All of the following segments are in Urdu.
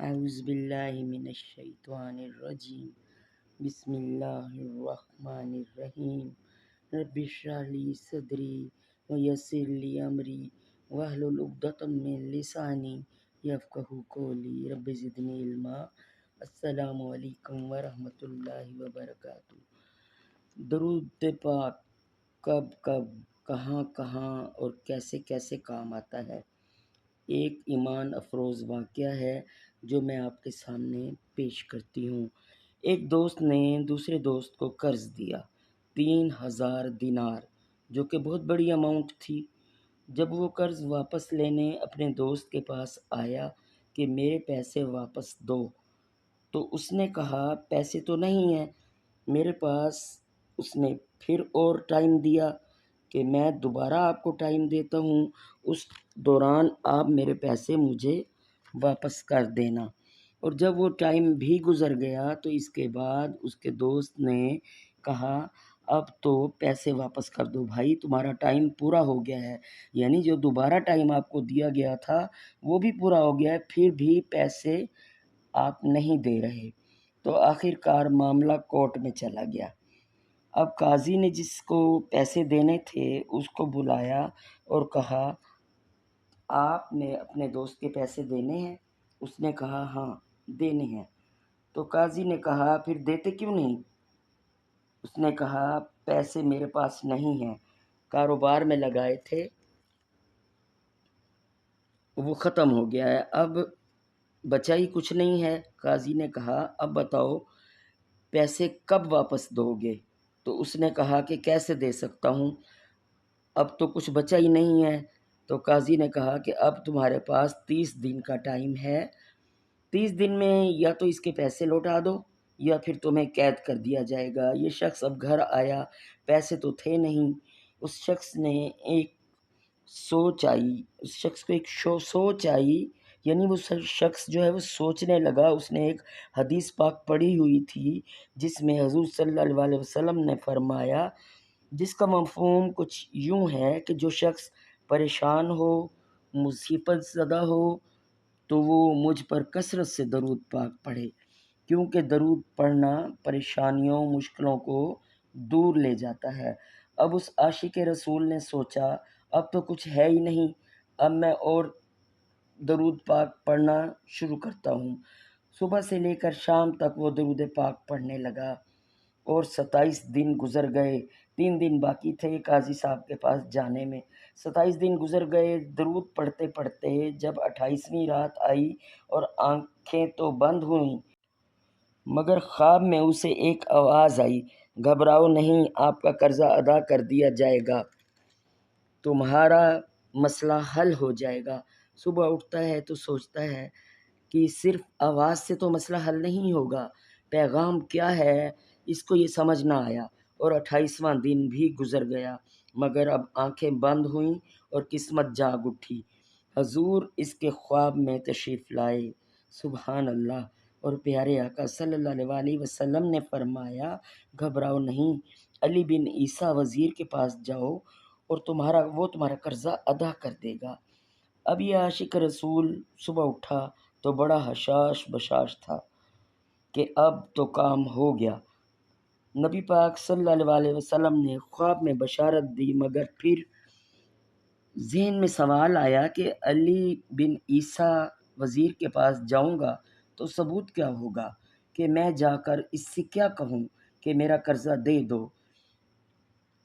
اعوذ باللہ من الشیطان الرجیم بسم اللہ الرحمن الرحیم رب اشرح لی صدری ویسر لی امری واحلل عقدۃ من لسانی یفقہوا قولی رب زدنی علما۔ السلام علیکم ورحمۃ اللہ وبرکاتہ۔ درود پاک کب کب کہاں کہاں اور کیسے کیسے کام آتا ہے، ایک ایمان افروز واقعہ ہے جو میں آپ کے سامنے پیش کرتی ہوں۔ ایک دوست نے دوسرے دوست کو قرض دیا 3000 دینار، جو کہ بہت بڑی اماؤنٹ تھی۔ جب وہ قرض واپس لینے اپنے دوست کے پاس آیا کہ میرے پیسے واپس دو، تو اس نے کہا پیسے تو نہیں ہیں میرے پاس۔ اس نے پھر اور ٹائم دیا کہ میں دوبارہ آپ کو ٹائم دیتا ہوں، اس دوران آپ میرے پیسے مجھے واپس کر دینا۔ اور جب وہ ٹائم بھی گزر گیا تو اس کے بعد اس کے دوست نے کہا اب تو پیسے واپس کر دو بھائی، تمہارا ٹائم پورا ہو گیا ہے، یعنی جو دوبارہ ٹائم آپ کو دیا گیا تھا وہ بھی پورا ہو گیا ہے، پھر بھی پیسے آپ نہیں دے رہے۔ تو آخر کار معاملہ کورٹ میں چلا گیا۔ اب قاضی نے جس کو پیسے دینے تھے اس کو بلایا اور کہا آپ نے اپنے دوست کے پیسے دینے ہیں؟ اس نے کہا ہاں دینے ہیں۔ تو قاضی نے کہا پھر دیتے کیوں نہیں؟ اس نے کہا پیسے میرے پاس نہیں ہیں، کاروبار میں لگائے تھے وہ ختم ہو گیا ہے، اب بچا ہی کچھ نہیں ہے۔ قاضی نے کہا اب بتاؤ پیسے کب واپس دو گے؟ تو اس نے کہا کہ کیسے دے سکتا ہوں، اب تو کچھ بچا ہی نہیں ہے۔ تو قاضی نے کہا کہ اب تمہارے پاس 30 دن کا ٹائم ہے، 30 دن میں یا تو اس کے پیسے لوٹا دو یا پھر تمہیں قید کر دیا جائے گا۔ یہ شخص اب گھر آیا، پیسے تو تھے نہیں۔ اس شخص نے ایک سوچ آئی، اس شخص کو ایک سوچ آئی، یعنی وہ شخص جو ہے وہ سوچنے لگا۔ اس نے ایک حدیث پاک پڑھی ہوئی تھی جس میں حضور صلی اللہ علیہ وسلم نے فرمایا، جس کا مفہوم کچھ یوں ہے کہ جو شخص پریشان ہو، مصیبت زدہ ہو، تو وہ مجھ پر کثرت سے درود پاک پڑھے، کیونکہ درود پڑھنا پریشانیوں مشکلوں کو دور لے جاتا ہے۔ اب اس عاشق رسول نے سوچا اب تو کچھ ہے ہی نہیں، اب میں اور درود پاک پڑھنا شروع کرتا ہوں۔ صبح سے لے کر شام تک وہ درود پاک پڑھنے لگا اور 27 دن گزر گئے، 3 دن باقی تھے قاضی صاحب کے پاس جانے میں۔ 27 دن گزر گئے درود پڑھتے پڑھتے، جب 28ویں رات آئی اور آنکھیں تو بند ہوئیں، مگر خواب میں اسے ایک آواز آئی، گھبراؤ نہیں، آپ کا قرضہ ادا کر دیا جائے گا، تمہارا مسئلہ حل ہو جائے گا۔ صبح اٹھتا ہے تو سوچتا ہے کہ صرف آواز سے تو مسئلہ حل نہیں ہوگا، پیغام کیا ہے اس کو یہ سمجھ نہ آیا، اور 28واں دن بھی گزر گیا، مگر اب آنکھیں بند ہوئیں اور قسمت جاگ اٹھی۔ حضور اس کے خواب میں تشریف لائے، سبحان اللہ، اور پیارے آقا صلی اللہ علیہ وسلم نے فرمایا گھبراؤ نہیں، علی بن عیسیٰ وزیر کے پاس جاؤ اور وہ تمہارا قرضہ ادا کر دے گا۔ اب یہ عاشق رسول صبح اٹھا تو بڑا حشاش بشاش تھا کہ اب تو کام ہو گیا۔ نبی پاک صلی اللہ علیہ وسلم نے خواب میں بشارت دی، مگر پھر ذہن میں سوال آیا کہ علی بن عیسیٰ وزیر کے پاس جاؤں گا تو ثبوت کیا ہوگا کہ میں جا کر اس سے کیا کہوں کہ میرا قرضہ دے دو؟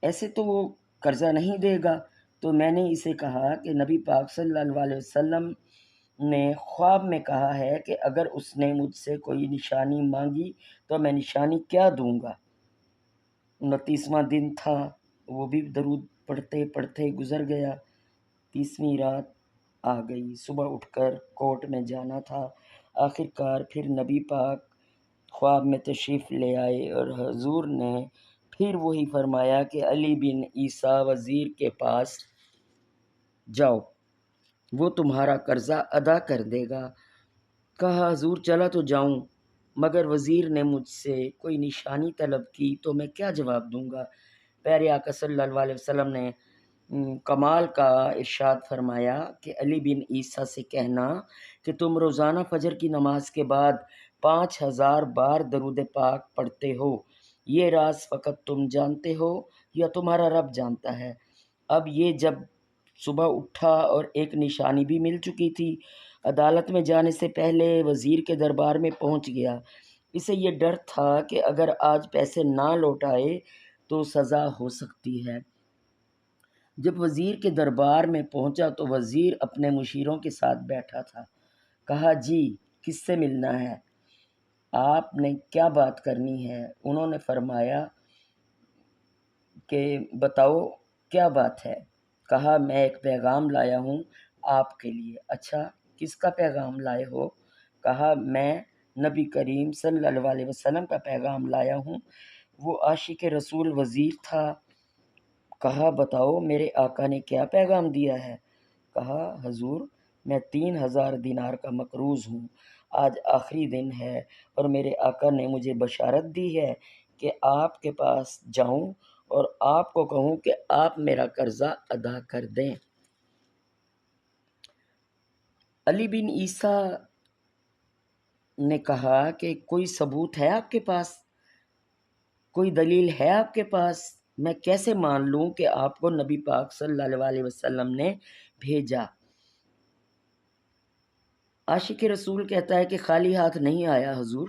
ایسے تو وہ قرضہ نہیں دے گا۔ تو میں نے اسے کہا کہ نبی پاک صلی اللہ علیہ وسلم نے خواب میں کہا ہے کہ اگر اس نے مجھ سے کوئی نشانی مانگی تو میں نشانی کیا دوں گا۔ 29واں دن تھا، وہ بھی درود پڑھتے پڑھتے گزر گیا۔ 30ویں رات آ گئی، صبح اٹھ کر کورٹ میں جانا تھا۔ آخر کار پھر نبی پاک خواب میں تشریف لے آئے اور حضور نے پھر وہی فرمایا کہ علی بن عیسیٰ وزیر کے پاس جاؤ، وہ تمہارا قرضہ ادا کر دے گا۔ کہا حضور چلا تو جاؤں، مگر وزیر نے مجھ سے کوئی نشانی طلب کی تو میں کیا جواب دوں گا؟ پیارے آقا صلی اللہ علیہ وسلم نے کمال کا ارشاد فرمایا کہ علی بن عیسیٰ سے کہنا کہ تم روزانہ فجر کی نماز کے بعد 5000 بار درود پاک پڑھتے ہو، یہ راز فقط تم جانتے ہو یا تمہارا رب جانتا ہے؟ اب یہ جب صبح اٹھا اور ایک نشانی بھی مل چکی تھی، عدالت میں جانے سے پہلے وزیر کے دربار میں پہنچ گیا۔ اسے یہ ڈر تھا کہ اگر آج پیسے نہ لوٹائے تو سزا ہو سکتی ہے۔ جب وزیر کے دربار میں پہنچا تو وزیر اپنے مشیروں کے ساتھ بیٹھا تھا۔ کہا، جی کس سے ملنا ہے؟ آپ نے کیا بات کرنی ہے؟ انہوں نے فرمایا کہ بتاؤ کیا بات ہے؟ کہا، میں ایک پیغام لایا ہوں آپ کے لیے۔ اچھا، کس کا پیغام لائے ہو؟ کہا، میں نبی کریم صلی اللہ علیہ وسلم کا پیغام لایا ہوں۔ وہ عاشق رسول وزیر تھا۔ کہا، بتاؤ میرے آقا نے کیا پیغام دیا ہے؟ کہا، حضور میں 3000 دینار کا مقروض ہوں۔ آج آخری دن ہے اور میرے آقا نے مجھے بشارت دی ہے کہ آپ کے پاس جاؤں اور آپ کو کہوں کہ آپ میرا قرضہ ادا کر دیں۔ علی بن عیسیٰ نے کہا کہ کوئی ثبوت ہے آپ کے پاس؟ کوئی دلیل ہے آپ کے پاس؟ میں کیسے مان لوں کہ آپ کو نبی پاک صلی اللہ علیہ وسلم نے بھیجا؟ عاشق رسول کہتا ہے کہ خالی ہاتھ نہیں آیا حضور،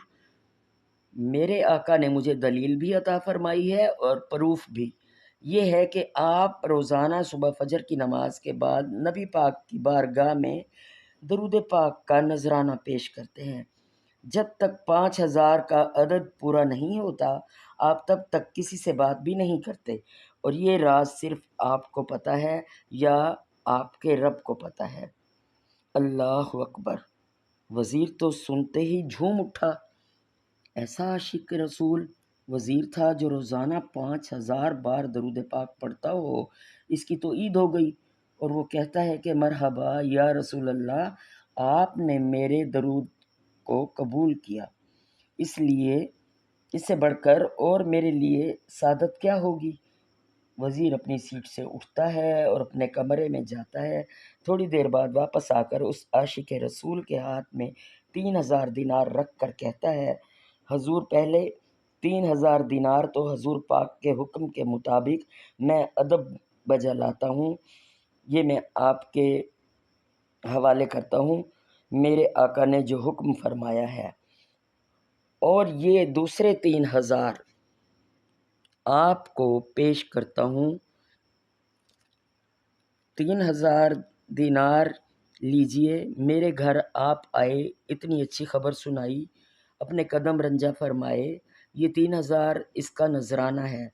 میرے آقا نے مجھے دلیل بھی عطا فرمائی ہے اور پروف بھی۔ یہ ہے کہ آپ روزانہ صبح فجر کی نماز کے بعد نبی پاک کی بارگاہ میں درود پاک کا نذرانہ پیش کرتے ہیں۔ جب تک 5000 کا عدد پورا نہیں ہوتا آپ تب تک کسی سے بات بھی نہیں کرتے، اور یہ راز صرف آپ کو پتہ ہے یا آپ کے رب کو پتہ ہے۔ اللہ اکبر! وزیر تو سنتے ہی جھوم اٹھا۔ ایسا عاشق رسول وزیر تھا جو روزانہ 5000 بار درود پاک پڑھتا ہو، اس کی تو عید ہو گئی۔ اور وہ کہتا ہے کہ مرحبا یا رسول اللہ، آپ نے میرے درود کو قبول کیا، اس لیے اس سے بڑھ کر اور میرے لیے سعادت کیا ہوگی؟ وزیر اپنی سیٹ سے اٹھتا ہے اور اپنے کمرے میں جاتا ہے۔ تھوڑی دیر بعد واپس آ کر اس عاشق رسول کے ہاتھ میں 3000 دینار رکھ کر کہتا ہے، حضور پہلے 3000 دینار تو حضور پاک کے حکم کے مطابق میں ادب بجا لاتا ہوں، یہ میں آپ کے حوالے کرتا ہوں، میرے آقا نے جو حکم فرمایا ہے، اور یہ دوسرے 3000 آپ کو پیش کرتا ہوں۔ 3000 دینار لیجئے، میرے گھر آپ آئے، اتنی اچھی خبر سنائی، اپنے قدم رنجہ فرمائے، یہ 3000 اس کا نذرانہ ہے،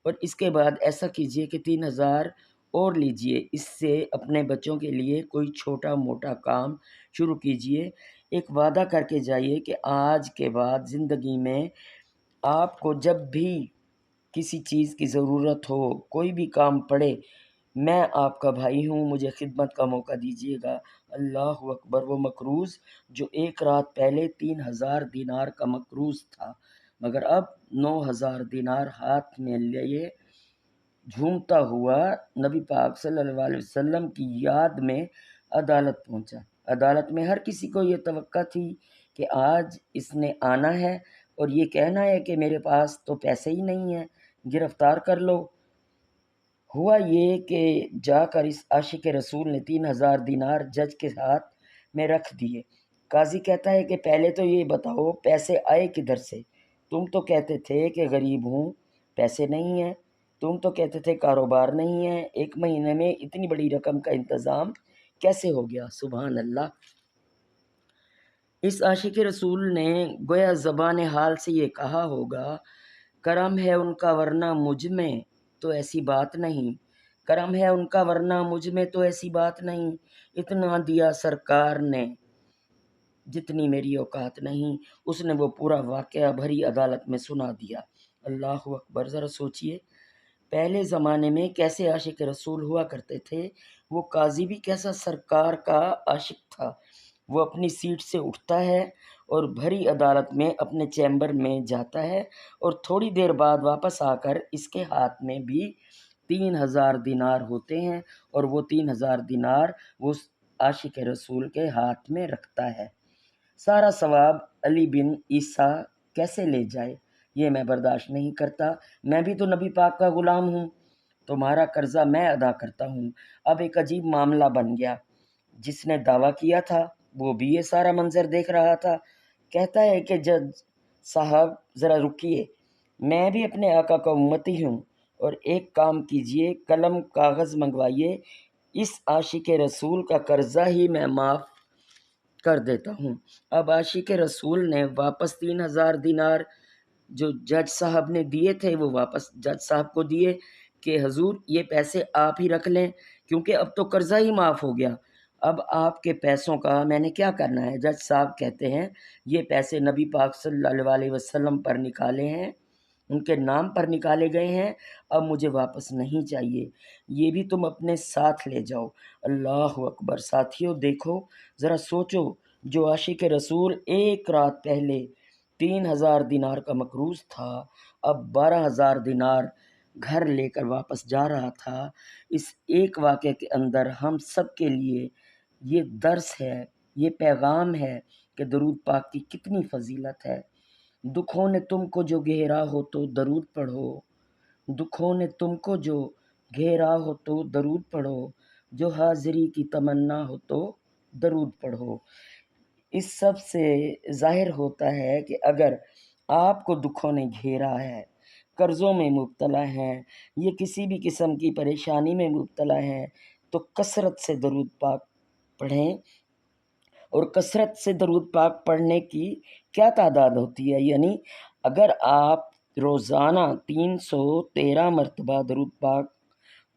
اور اس کے بعد ایسا کیجئے کہ 3000 اور لیجئے، اس سے اپنے بچوں کے لیے کوئی چھوٹا موٹا کام شروع کیجئے۔ ایک وعدہ کر کے جائیے کہ آج کے بعد زندگی میں آپ کو جب بھی کسی چیز کی ضرورت ہو، کوئی بھی کام پڑے، میں آپ کا بھائی ہوں، مجھے خدمت کا موقع دیجیے گا۔ اللہ اکبر! وہ مقروض جو ایک رات پہلے 3000 دینار کا مقروض تھا، مگر اب 9000 دینار ہاتھ میں لیے جھومتا ہوا نبی پاک صلی اللہ علیہ وسلم کی یاد میں عدالت پہنچا۔ عدالت میں ہر کسی کو یہ توقع تھی کہ آج اس نے آنا ہے اور یہ کہنا ہے کہ میرے پاس تو پیسے ہی نہیں ہیں، گرفتار کر لو۔ ہوا یہ کہ جا کر اس عاشق رسول نے 3000 دینار جج کے ہاتھ میں رکھ دیے۔ قاضی کہتا ہے کہ پہلے تو یہ بتاؤ پیسے آئے کدھر سے؟ تم تو کہتے تھے کہ غریب ہوں، پیسے نہیں ہیں، تم تو کہتے تھے کاروبار نہیں ہے، ایک مہینے میں اتنی بڑی رقم کا انتظام کیسے ہو گیا؟ سبحان اللہ! اس عاشق رسول نے گویا زبان حال سے یہ کہا ہوگا، کرم ہے ان کا ورنہ مجھ میں تو ایسی بات نہیں، کرم ہے ان کا ورنہ مجھ میں تو ایسی بات نہیں، اتنا دیا سرکار نے جتنی میری اوقات نہیں۔ اس نے وہ پورا واقعہ بھری عدالت میں سنا دیا۔ اللہ اکبر! ذرا سوچئے پہلے زمانے میں کیسے عاشق رسول ہوا کرتے تھے۔ وہ قاضی بھی کیسا سرکار کا عاشق تھا۔ وہ اپنی سیٹ سے اٹھتا ہے اور بھری عدالت میں اپنے چیمبر میں جاتا ہے، اور تھوڑی دیر بعد واپس آ کر اس کے ہاتھ میں بھی 3000 دینار ہوتے ہیں، اور وہ 3000 دینار وہ عاشق رسول کے ہاتھ میں رکھتا ہے۔ سارا ثواب علی بن عیسیٰ کیسے لے جائے؟ یہ میں برداشت نہیں کرتا، میں بھی تو نبی پاک کا غلام ہوں، تمہارا قرضہ میں ادا کرتا ہوں۔ اب ایک عجیب معاملہ بن گیا، جس نے دعویٰ کیا تھا وہ بھی یہ سارا منظر دیکھ رہا تھا۔ کہتا ہے کہ جج صاحب ذرا رکیے، میں بھی اپنے آقا کا امتی ہوں، اور ایک کام کیجئے، قلم کاغذ منگوائیے، اس عاشق رسول کا قرضہ ہی میں معاف کر دیتا ہوں۔ اب عاشق رسول نے واپس 3000 دینار جو جج صاحب نے دیے تھے وہ واپس جج صاحب کو دیے کہ حضور یہ پیسے آپ ہی رکھ لیں، کیونکہ اب تو قرضہ ہی معاف ہو گیا، اب آپ کے پیسوں کا میں نے کیا کرنا ہے؟ جج صاحب کہتے ہیں یہ پیسے نبی پاک صلی اللہ علیہ وسلم پر نکالے ہیں، ان کے نام پر نکالے گئے ہیں، اب مجھے واپس نہیں چاہیے، یہ بھی تم اپنے ساتھ لے جاؤ۔ اللہ اکبر! ساتھیوں دیکھو، ذرا سوچو، جو عاشق رسول ایک رات پہلے 3000 دینار کا مقروض تھا، اب 12000 دینار گھر لے کر واپس جا رہا تھا۔ اس ایک واقعے کے اندر ہم سب کے لیے یہ درس ہے، یہ پیغام ہے کہ درود پاک کی کتنی فضیلت ہے۔ دکھوں نے تم کو جو گھیرا ہو تو درود پڑھو، دکھوں نے تم کو جو گھیرا ہو تو درود پڑھو، جو حاضری کی تمنا ہو تو درود پڑھو۔ اس سب سے ظاہر ہوتا ہے کہ اگر آپ کو دکھوں نے گھیرا ہے، قرضوں میں مبتلا ہیں، یہ کسی بھی قسم کی پریشانی میں مبتلا ہیں، تو کثرت سے درود پاک پڑھیں۔ اور کثرت سے درود پاک پڑھنے کی کیا تعداد ہوتی ہے؟ یعنی اگر آپ روزانہ 313 مرتبہ درود پاک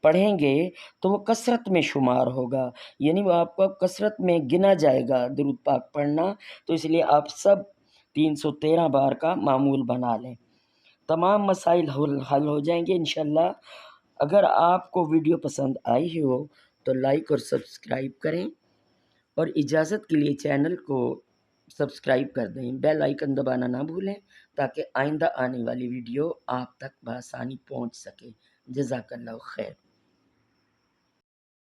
پڑھیں گے تو وہ کثرت میں شمار ہوگا، یعنی وہ آپ کو کثرت میں گنا جائے گا درود پاک پڑھنا، تو اس لیے آپ سب 313 بار کا معمول بنا لیں، تمام مسائل حل ہو جائیں گے انشاءاللہ۔ اگر آپ کو ویڈیو پسند آئی ہو تو لائک اور سبسکرائب کریں، اور اجازت کے لیے چینل کو سبسکرائب کر دیں، بیل آئیکن دبانا نہ بھولیں تاکہ آئندہ آنے والی ویڈیو آپ تک بآسانی پہنچ سکے۔ جزاک اللہ خیر۔